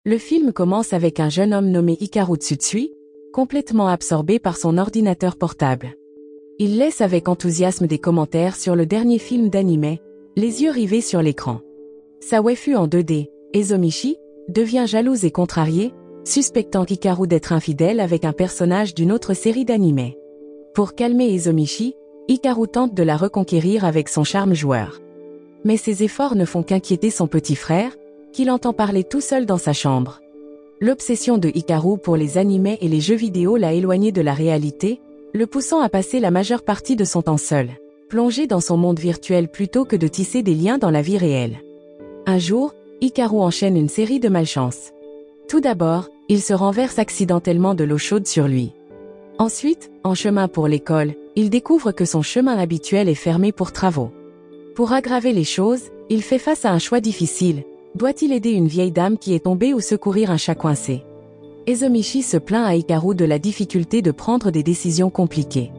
Le film commence avec un jeune homme nommé Hikaru Tsutsui, complètement absorbé par son ordinateur portable. Il laisse avec enthousiasme des commentaires sur le dernier film d'anime, les yeux rivés sur l'écran. Sa waifu en 2D, Ezomichi, devient jalouse et contrariée, suspectant Hikaru d'être infidèle avec un personnage d'une autre série d'anime. Pour calmer Ezomichi, Hikaru tente de la reconquérir avec son charme joueur. Mais ses efforts ne font qu'inquiéter son petit frère, qu'il entend parler tout seul dans sa chambre. L'obsession de Hikaru pour les animés et les jeux vidéo l'a éloigné de la réalité, le poussant à passer la majeure partie de son temps seul, plongé dans son monde virtuel plutôt que de tisser des liens dans la vie réelle. Un jour, Hikaru enchaîne une série de malchances. Tout d'abord, il se renverse accidentellement de l'eau chaude sur lui. Ensuite, en chemin pour l'école, il découvre que son chemin habituel est fermé pour travaux. Pour aggraver les choses, il fait face à un choix difficile. Doit-il aider une vieille dame qui est tombée ou secourir un chat coincé? Ezomichi se plaint à Hikaru de la difficulté de prendre des décisions compliquées.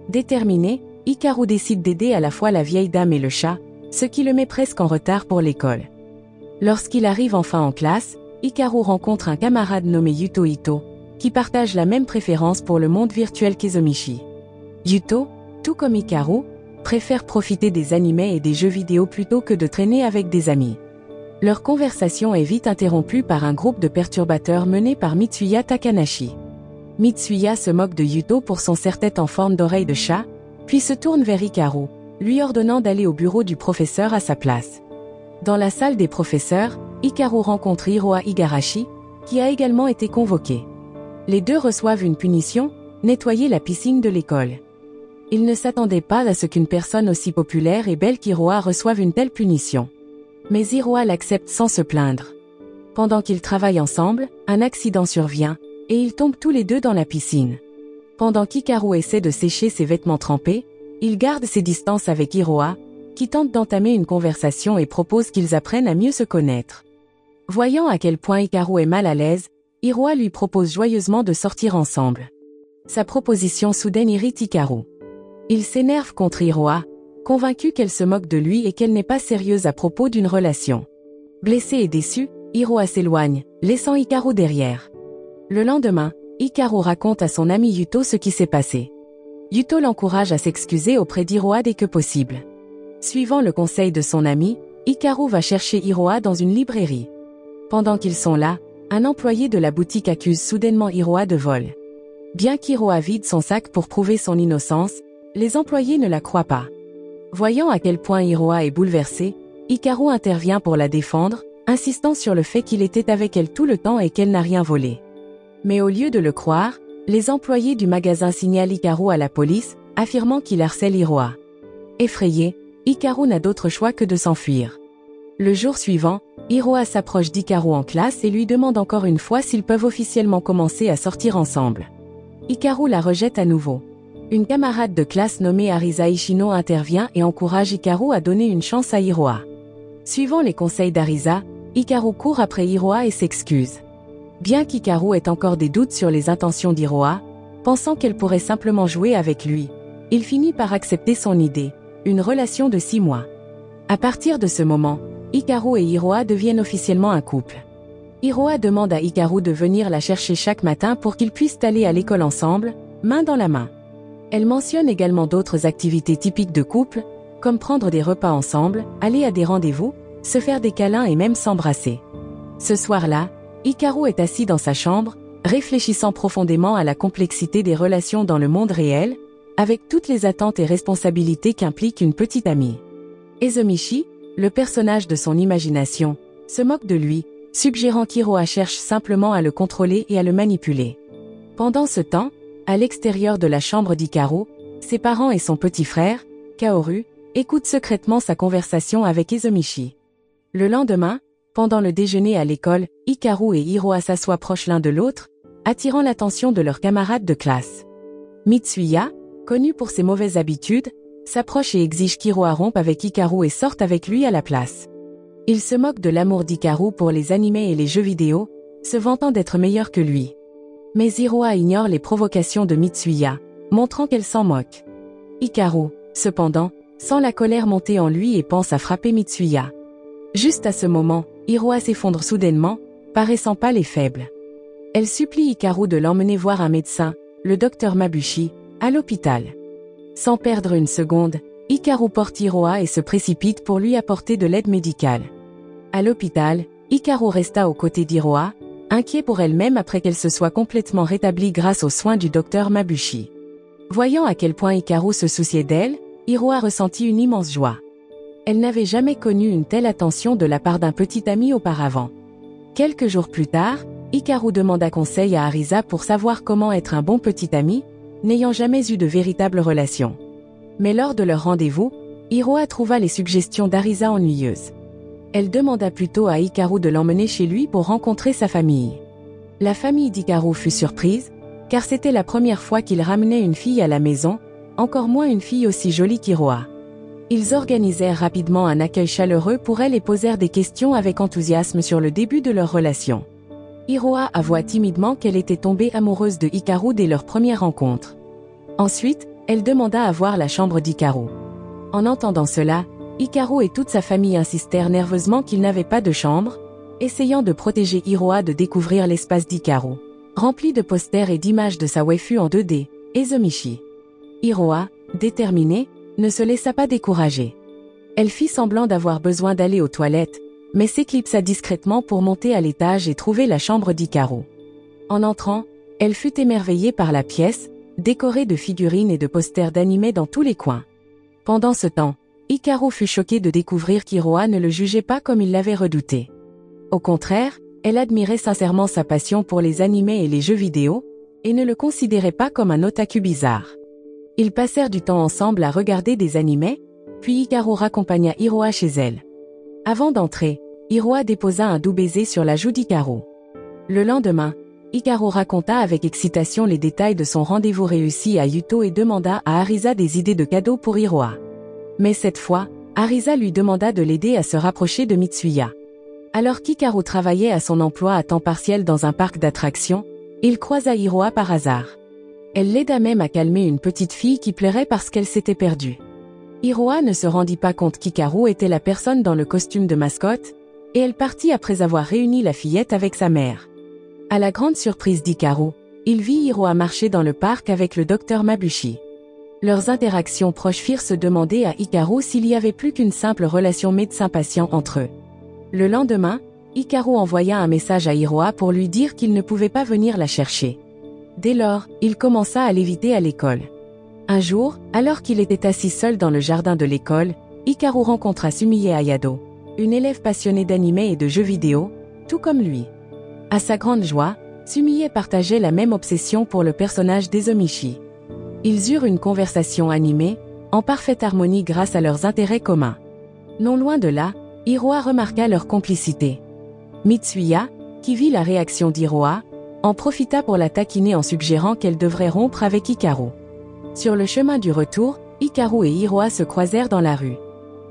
Déterminé, Hikaru décide d'aider à la fois la vieille dame et le chat, ce qui le met presque en retard pour l'école. Lorsqu'il arrive enfin en classe, Hikaru rencontre un camarade nommé Yuto Ito, qui partage la même préférence pour le monde virtuel qu'Ezomichi. Yuto, tout comme Hikaru, préfère profiter des animés et des jeux vidéo plutôt que de traîner avec des amis. Leur conversation est vite interrompue par un groupe de perturbateurs mené par Mitsuya Takanashi. Mitsuya se moque de Yuto pour son serre-tête en forme d'oreille de chat, puis se tourne vers Hikaru, lui ordonnant d'aller au bureau du professeur à sa place. Dans la salle des professeurs, Hikaru rencontre Hiroa Igarashi, qui a également été convoqué. Les deux reçoivent une punition, nettoyer la piscine de l'école. Ils ne s'attendaient pas à ce qu'une personne aussi populaire et belle qu'Hiroa reçoive une telle punition. Mais Hiroa l'accepte sans se plaindre. Pendant qu'ils travaillent ensemble, un accident survient, et ils tombent tous les deux dans la piscine. Pendant qu'Hikaru essaie de sécher ses vêtements trempés, il garde ses distances avec Hiroa, qui tente d'entamer une conversation et propose qu'ils apprennent à mieux se connaître. Voyant à quel point Hikaru est mal à l'aise, Hiroa lui propose joyeusement de sortir ensemble. Sa proposition soudaine irrite Hikaru. Il s'énerve contre Hiroa, convaincu qu'elle se moque de lui et qu'elle n'est pas sérieuse à propos d'une relation. Blessé et déçu, Hiroa s'éloigne, laissant Hikaru derrière. Le lendemain, Hikaru raconte à son ami Yuto ce qui s'est passé. Yuto l'encourage à s'excuser auprès d'Hiroa dès que possible. Suivant le conseil de son ami, Hikaru va chercher Hiroa dans une librairie. Pendant qu'ils sont là, un employé de la boutique accuse soudainement Hiroa de vol. Bien qu'Hiroa vide son sac pour prouver son innocence, les employés ne la croient pas. Voyant à quel point Hiroa est bouleversée, Hikaru intervient pour la défendre, insistant sur le fait qu'il était avec elle tout le temps et qu'elle n'a rien volé. Mais au lieu de le croire, les employés du magasin signalent Hikaru à la police, affirmant qu'il harcèle Hiroa. Effrayé, Hikaru n'a d'autre choix que de s'enfuir. Le jour suivant, Hiroa s'approche d'Hikaru en classe et lui demande encore une fois s'ils peuvent officiellement commencer à sortir ensemble. Hikaru la rejette à nouveau. Une camarade de classe nommée Arisa Ishino intervient et encourage Hikaru à donner une chance à Hiroa. Suivant les conseils d'Arisa, Hikaru court après Hiroa et s'excuse. Bien qu'Hikaru ait encore des doutes sur les intentions d'Hiroa, pensant qu'elle pourrait simplement jouer avec lui, il finit par accepter son idée, une relation de 6 mois. À partir de ce moment, Hikaru et Hiroa deviennent officiellement un couple. Hiroa demande à Hikaru de venir la chercher chaque matin pour qu'ils puissent aller à l'école ensemble, main dans la main. Elle mentionne également d'autres activités typiques de couple, comme prendre des repas ensemble, aller à des rendez-vous, se faire des câlins et même s'embrasser. Ce soir-là, Hikaru est assis dans sa chambre, réfléchissant profondément à la complexité des relations dans le monde réel, avec toutes les attentes et responsabilités qu'implique une petite amie. Ezomichi, le personnage de son imagination, se moque de lui, suggérant qu'Hiroa cherche simplement à le contrôler et à le manipuler. Pendant ce temps, à l'extérieur de la chambre d'Hikaru, ses parents et son petit frère, Kaoru, écoutent secrètement sa conversation avec Ezomichi. Le lendemain, pendant le déjeuner à l'école, Hikaru et Hiroa s'assoient proches l'un de l'autre, attirant l'attention de leurs camarades de classe. Mitsuya, connu pour ses mauvaises habitudes, s'approche et exige qu'Hiroa rompe avec Hikaru et sorte avec lui à la place. Il se moque de l'amour d'Hikaru pour les animés et les jeux vidéo, se vantant d'être meilleur que lui. Mais Hiroa ignore les provocations de Mitsuya, montrant qu'elle s'en moque. Hikaru, cependant, sent la colère monter en lui et pense à frapper Mitsuya. Juste à ce moment, Hiroa s'effondre soudainement, paraissant pâle et faible. Elle supplie Hikaru de l'emmener voir un médecin, le docteur Mabuchi, à l'hôpital. Sans perdre une seconde, Hikaru porte Hiroa et se précipite pour lui apporter de l'aide médicale. À l'hôpital, Hikaru resta aux côtés d'Hiroa, inquiet pour elle-même après qu'elle se soit complètement rétablie grâce aux soins du docteur Mabuchi. Voyant à quel point Hikaru se souciait d'elle, Hiroa ressentit une immense joie. Elle n'avait jamais connu une telle attention de la part d'un petit ami auparavant. Quelques jours plus tard, Hikaru demanda conseil à Arisa pour savoir comment être un bon petit ami, n'ayant jamais eu de véritable relation. Mais lors de leur rendez-vous, Hiroa trouva les suggestions d'Arisa ennuyeuses. Elle demanda plutôt à Hikaru de l'emmener chez lui pour rencontrer sa famille. La famille d'Hikaru fut surprise, car c'était la première fois qu'il ramenait une fille à la maison, encore moins une fille aussi jolie qu'Hiroa. Ils organisèrent rapidement un accueil chaleureux pour elle et posèrent des questions avec enthousiasme sur le début de leur relation. Hiroa avoua timidement qu'elle était tombée amoureuse de Hikaru dès leur première rencontre. Ensuite, elle demanda à voir la chambre d'Hikaru. En entendant cela, Hikaru et toute sa famille insistèrent nerveusement qu'ils n'avaient pas de chambre, essayant de protéger Hiroa de découvrir l'espace d'Hikaru, rempli de posters et d'images de sa waifu en 2D, Ezomichi. Hiroa, déterminée, ne se laissa pas décourager. Elle fit semblant d'avoir besoin d'aller aux toilettes, mais s'éclipsa discrètement pour monter à l'étage et trouver la chambre d'Hikaru. En entrant, elle fut émerveillée par la pièce, décorée de figurines et de posters d'anime dans tous les coins. Pendant ce temps, Hikaru fut choquée de découvrir qu'Hiroa ne le jugeait pas comme il l'avait redouté. Au contraire, elle admirait sincèrement sa passion pour les animés et les jeux vidéo, et ne le considérait pas comme un otaku bizarre. Ils passèrent du temps ensemble à regarder des animés, puis Hikaru raccompagna Hiroa chez elle. Avant d'entrer, Hiroa déposa un doux baiser sur la joue d'Hikaru. Le lendemain, Hikaru raconta avec excitation les détails de son rendez-vous réussi à Yuto et demanda à Arisa des idées de cadeaux pour Hiroa. Mais cette fois, Arisa lui demanda de l'aider à se rapprocher de Mitsuya. Alors qu'Hikaru travaillait à son emploi à temps partiel dans un parc d'attractions, il croisa Hiroa par hasard. Elle l'aida même à calmer une petite fille qui pleurait parce qu'elle s'était perdue. Hiroa ne se rendit pas compte qu'Hikaru était la personne dans le costume de mascotte, et elle partit après avoir réuni la fillette avec sa mère. À la grande surprise d'Hikaru, il vit Hiroa marcher dans le parc avec le docteur Mabuchi. Leurs interactions proches firent se demander à Hikaru s'il y avait plus qu'une simple relation médecin-patient entre eux. Le lendemain, Hikaru envoya un message à Hiroa pour lui dire qu'il ne pouvait pas venir la chercher. Dès lors, il commença à l'éviter à l'école. Un jour, alors qu'il était assis seul dans le jardin de l'école, Hikaru rencontra Sumie Ayado, une élève passionnée d'anime et de jeux vidéo, tout comme lui. À sa grande joie, Sumie partageait la même obsession pour le personnage d'Ezomichi. Ils eurent une conversation animée, en parfaite harmonie grâce à leurs intérêts communs. Non loin de là, Hiroa remarqua leur complicité. Mitsuya, qui vit la réaction d'Hiroa, en profita pour la taquiner en suggérant qu'elle devrait rompre avec Hikaru. Sur le chemin du retour, Hikaru et Hiroa se croisèrent dans la rue.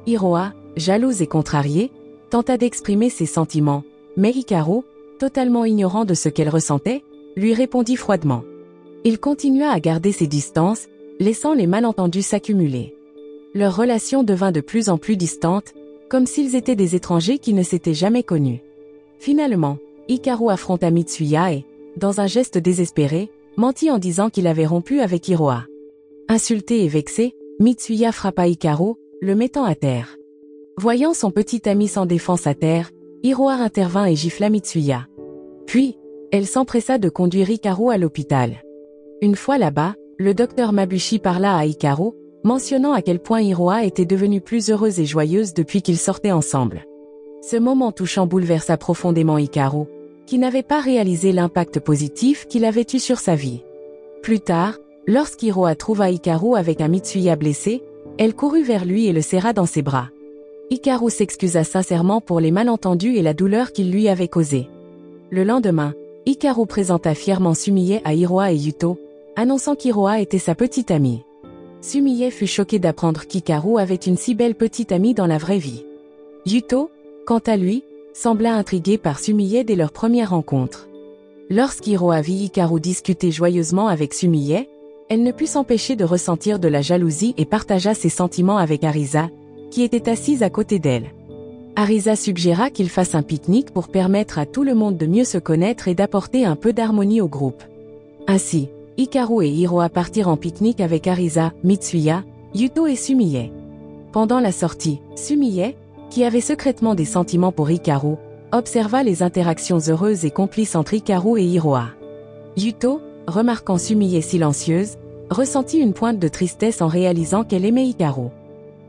Hiroa, jalouse et contrariée, tenta d'exprimer ses sentiments, mais Hikaru, totalement ignorant de ce qu'elle ressentait, lui répondit froidement. Il continua à garder ses distances, laissant les malentendus s'accumuler. Leur relation devint de plus en plus distante, comme s'ils étaient des étrangers qui ne s'étaient jamais connus. Finalement, Hikaru affronta Mitsuya et, dans un geste désespéré, mentit en disant qu'il avait rompu avec Hiroa. Insulté et vexé, Mitsuya frappa Hikaru, le mettant à terre. Voyant son petit ami sans défense à terre, Hiroa intervint et gifla Mitsuya. Puis, elle s'empressa de conduire Hikaru à l'hôpital. Une fois là-bas, le docteur Mabuchi parla à Hikaru, mentionnant à quel point Hiroa était devenue plus heureuse et joyeuse depuis qu'ils sortaient ensemble. Ce moment touchant bouleversa profondément Hikaru, qui n'avait pas réalisé l'impact positif qu'il avait eu sur sa vie. Plus tard, lorsqu'Hiroa trouva Hikaru avec un Mitsuya blessé, elle courut vers lui et le serra dans ses bras. Hikaru s'excusa sincèrement pour les malentendus et la douleur qu'il lui avait causée. Le lendemain, Hikaru présenta fièrement Sumie à Hiroa et Yuto, annonçant qu'Hiroa était sa petite amie. Sumie fut choquée d'apprendre qu'Hikaru avait une si belle petite amie dans la vraie vie. Yuto, quant à lui, sembla intrigué par Sumie dès leur première rencontre. Lorsqu'Hiroa vit Hikaru discuter joyeusement avec Sumie, elle ne put s'empêcher de ressentir de la jalousie et partagea ses sentiments avec Arisa, qui était assise à côté d'elle. Arisa suggéra qu'ils fassent un pique-nique pour permettre à tout le monde de mieux se connaître et d'apporter un peu d'harmonie au groupe. Ainsi, Hikaru et Hiroa partirent en pique-nique avec Arisa, Mitsuya, Yuto et Sumie. Pendant la sortie, Sumie, qui avait secrètement des sentiments pour Hikaru, observa les interactions heureuses et complices entre Hikaru et Hiroa. Yuto, remarquant Sumie silencieuse, ressentit une pointe de tristesse en réalisant qu'elle aimait Hikaru.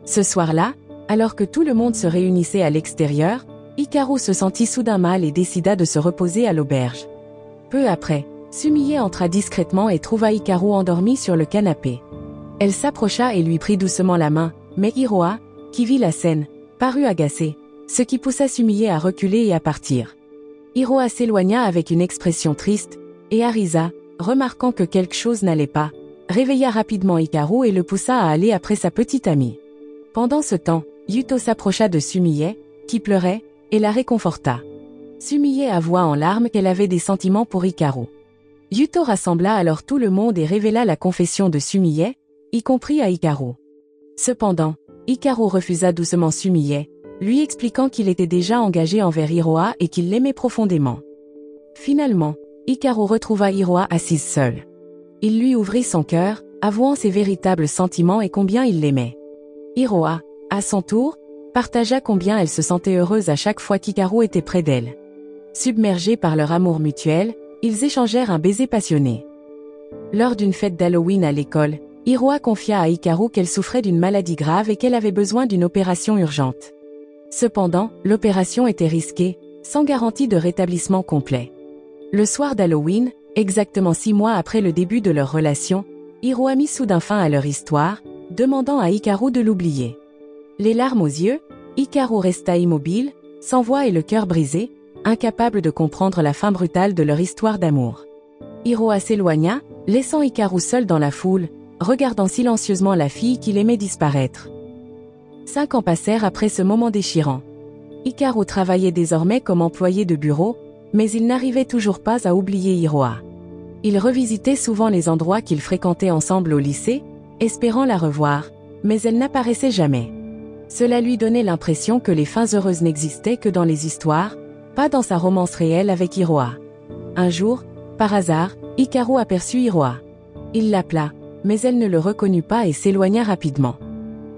Ce soir-là, alors que tout le monde se réunissait à l'extérieur, Hikaru se sentit soudain mal et décida de se reposer à l'auberge. Peu après, Sumie entra discrètement et trouva Hikaru endormi sur le canapé. Elle s'approcha et lui prit doucement la main, mais Hiroa, qui vit la scène, parut agacé, ce qui poussa Sumie à reculer et à partir. Hiroa s'éloigna avec une expression triste, et Arisa, remarquant que quelque chose n'allait pas, réveilla rapidement Hikaru et le poussa à aller après sa petite amie. Pendant ce temps, Yuto s'approcha de Sumie, qui pleurait, et la réconforta. Sumie avoua en larmes qu'elle avait des sentiments pour Hikaru. Yuto rassembla alors tout le monde et révéla la confession de Sumie, y compris à Hikaru. Cependant, Hikaru refusa doucement Sumie, lui expliquant qu'il était déjà engagé envers Hiroa et qu'il l'aimait profondément. Finalement, Hikaru retrouva Hiroa assise seule. Il lui ouvrit son cœur, avouant ses véritables sentiments et combien il l'aimait. Hiroa, à son tour, partagea combien elle se sentait heureuse à chaque fois qu'Hikaru était près d'elle. Submergés par leur amour mutuel, ils échangèrent un baiser passionné. Lors d'une fête d'Halloween à l'école, Hiroa confia à Hikaru qu'elle souffrait d'une maladie grave et qu'elle avait besoin d'une opération urgente. Cependant, l'opération était risquée, sans garantie de rétablissement complet. Le soir d'Halloween, exactement 6 mois après le début de leur relation, Hiroa mit soudain fin à leur histoire, demandant à Hikaru de l'oublier. Les larmes aux yeux, Hikaru resta immobile, sans voix et le cœur brisé, incapable de comprendre la fin brutale de leur histoire d'amour. Hiroa s'éloigna, laissant Hikaru seul dans la foule, regardant silencieusement la fille qu'il aimait disparaître. 5 ans passèrent après ce moment déchirant. Hikaru travaillait désormais comme employé de bureau, mais il n'arrivait toujours pas à oublier Hiroa. Ils revisitaient souvent les endroits qu'ils fréquentaient ensemble au lycée, espérant la revoir, mais elle n'apparaissait jamais. Cela lui donnait l'impression que les fins heureuses n'existaient que dans les histoires, pas dans sa romance réelle avec Hiroa. Un jour, par hasard, Hikaru aperçut Hiroa. Il l'appela, mais elle ne le reconnut pas et s'éloigna rapidement.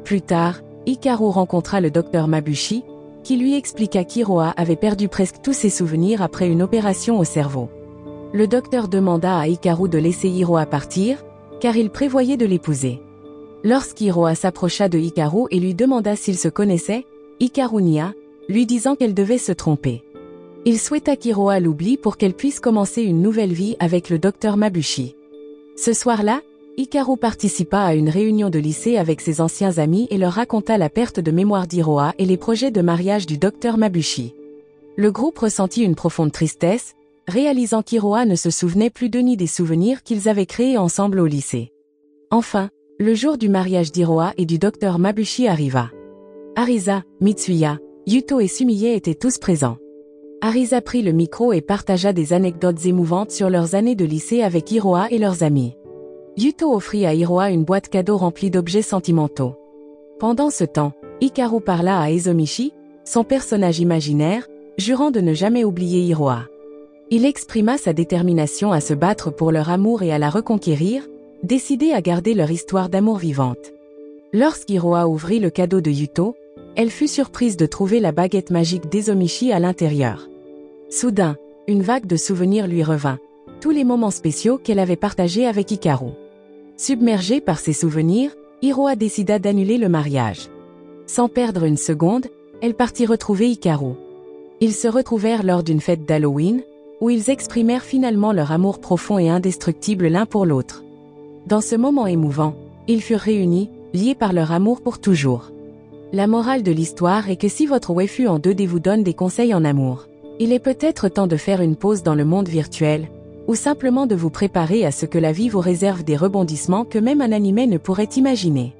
Plus tard, Hikaru rencontra le docteur Mabuchi, qui lui expliqua qu'Hiroa avait perdu presque tous ses souvenirs après une opération au cerveau. Le docteur demanda à Hikaru de laisser Hiroa partir, car il prévoyait de l'épouser. Lorsqu'Hiroa s'approcha de Hikaru et lui demanda s'ils se connaissaient, Hikaru nia, lui disant qu'elle devait se tromper. Il souhaita qu'Hiroa l'oublie pour qu'elle puisse commencer une nouvelle vie avec le docteur Mabuchi. Ce soir-là, Hikaru participa à une réunion de lycée avec ses anciens amis et leur raconta la perte de mémoire d'Hiroa et les projets de mariage du docteur Mabuchi. Le groupe ressentit une profonde tristesse, réalisant qu'Hiroa ne se souvenait plus de ni des souvenirs qu'ils avaient créés ensemble au lycée. Enfin, le jour du mariage d'Hiroa et du docteur Mabuchi arriva. Arisa, Mitsuya, Yuto et Sumie étaient tous présents. Arisa prit le micro et partagea des anecdotes émouvantes sur leurs années de lycée avec Hiroa et leurs amis. Yuto offrit à Hiroa une boîte cadeau remplie d'objets sentimentaux. Pendant ce temps, Hikaru parla à Ezomichi, son personnage imaginaire, jurant de ne jamais oublier Hiroa. Il exprima sa détermination à se battre pour leur amour et à la reconquérir, décidé à garder leur histoire d'amour vivante. Lorsqu'Hiroa ouvrit le cadeau de Yuto, elle fut surprise de trouver la baguette magique d'Ezomichi à l'intérieur. Soudain, une vague de souvenirs lui revint, tous les moments spéciaux qu'elle avait partagés avec Hikaru. Submergée par ses souvenirs, Hiroa décida d'annuler le mariage. Sans perdre une seconde, elle partit retrouver Hikaru. Ils se retrouvèrent lors d'une fête d'Halloween, où ils exprimèrent finalement leur amour profond et indestructible l'un pour l'autre. Dans ce moment émouvant, ils furent réunis, liés par leur amour pour toujours. La morale de l'histoire est que si votre waifu en 2D vous donne des conseils en amour, il est peut-être temps de faire une pause dans le monde virtuel, ou simplement de vous préparer à ce que la vie vous réserve des rebondissements que même un animé ne pourrait imaginer.